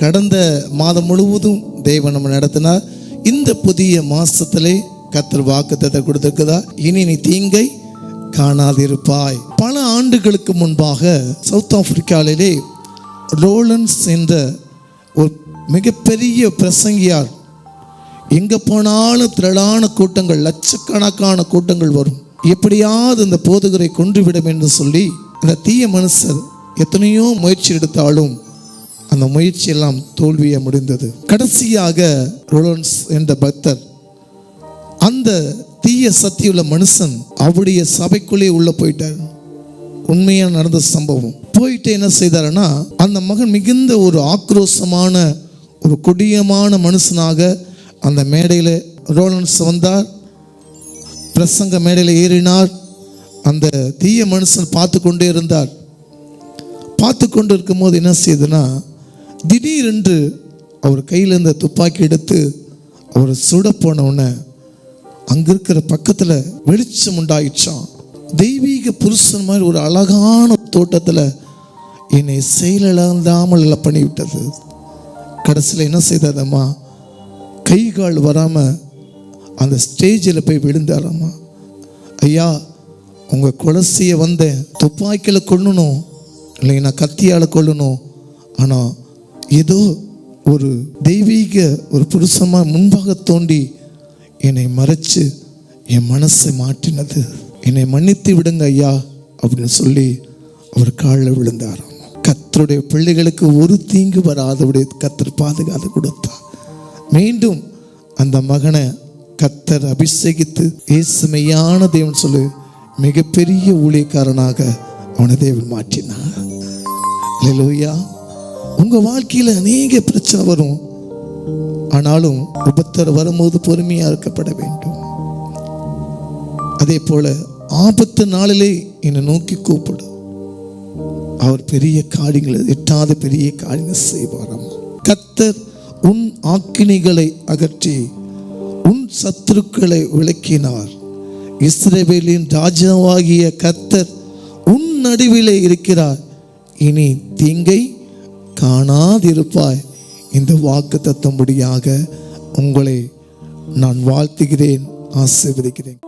கடந்த மாதம் முழுவதும் தேவன் நம்ம நடத்தினார். இந்த புதிய மாசத்திலே கர்த்தர் வாக்குத்தத்தம் கொடுத்திருக்கிறதா, இனி நீ தீங்கை காணாதிருப்பாய். பல ஆண்டுகளுக்கு முன்பாக சவுத் ஆப்பிரிக்காவிலே ரோலன்ஸ் என்ற ஒரு மிகப்பெரிய பிரசங்கியார், எங்கே போனாலும் திரளான கூட்டங்கள், லட்சக்கணக்கான கூட்டங்கள் வரும், எப்படியாவது இந்த போதகரை கொன்றுவிடும் என்று சொல்லி இந்த தீய மனுஷர் எத்தனையோ முயற்சி எடுத்தாலும் அந்த முயற்சியெல்லாம் தோல்விய முடிந்தது. கடைசியாக ரோலன்ஸ் என்ற பக்தர் அந்த தீய சக்தியுள்ள மனுஷன் அவருடைய சபைக்குள்ளே உள்ள போயிட்டார். உண்மையாக நடந்த சம்பவம். போயிட்டு என்ன செய்தாருன்னா, அந்த மகன் மிகுந்த ஒரு ஆக்ரோஷமான ஒரு கொடியமான மனுஷனாக அந்த மேடையில் ரோலன்ஸ் வந்தார். பிரசங்க மேடையில் ஏறினார். அந்த தீய மனுஷன் பார்த்து கொண்டே இருந்தார். பார்த்து கொண்டு இருக்கும்போது என்ன செய்யுதுன்னா, திடீரென்று அவர் கையில் இருந்த துப்பாக்கி எடுத்து அவர் சுட போன உடனே அங்கே இருக்கிற பக்கத்தில் வெளிச்சம் உண்டாயிடுச்சான். தெய்வீக புருஷன் மாதிரி ஒரு அழகான தோட்டத்தில் என்னை செயலிழந்தாமல் பண்ணிவிட்டது. கடைசியில் என்ன செய்தாரம்மா, கை கால் வராமல் அந்த ஸ்டேஜில் போய் விழுந்தாரம்மா. ஐயா, உங்கள் கொலை செய்ய வந்தேன், துப்பாக்கியில் கொல்லணும் இல்லைன்னா கத்தியால் கொல்லணும், ஆனால் ஏதோ ஒரு தெய்வீக ஒரு புருஷமாக முன்பாக தோண்டி என்னை மறைச்சு என் மனசை மாற்றினது, என்னை மன்னித்து விடுங்க ஐயா அப்படின்னு சொல்லி அவர் காலில் விழுந்தாராம். கர்த்தருடைய பிள்ளைகளுக்கு ஒரு தீங்கு வராதபடி கர்த்தர் பாதுகாத்து கொடுத்தார். மீண்டும் அந்த மகனை கர்த்தர் அபிஷேகித்து இயேசுமையான தேவன் சொல்லி மிகப்பெரிய ஊழியக்காரனாக அவனை தேவன் மாற்றினார். அல்லேலூயா. உங்கள் வாழ்க்கையில் அநேக பிரச்சனை வரும், ஆனாலும் உபத்திரவம் வரும்போது பொறுமையாக இருக்கப்பட வேண்டும். அதே போல ஆபத்து நாளிலே என்னை நோக்கி கூப்பிடு, அவர் பெரிய காரியங்களை, எட்டாத பெரிய காரியங்கள் செய்வாராம். கர்த்தர் உன் ஆக்கினைகளை அகற்றி உன் சத்துருக்களை விலக்கினார். இஸ்ரவேலின் ராஜாவாகிய கர்த்தர் உன் நடுவிலே இருக்கிறார், இனி தீங்கை காணாதிருப்பாய். இந்த வாக்குத்தத்தம்படியாக உங்களை நான் வாழ்த்துகிறேன், ஆசீர்வதிக்கிறேன்.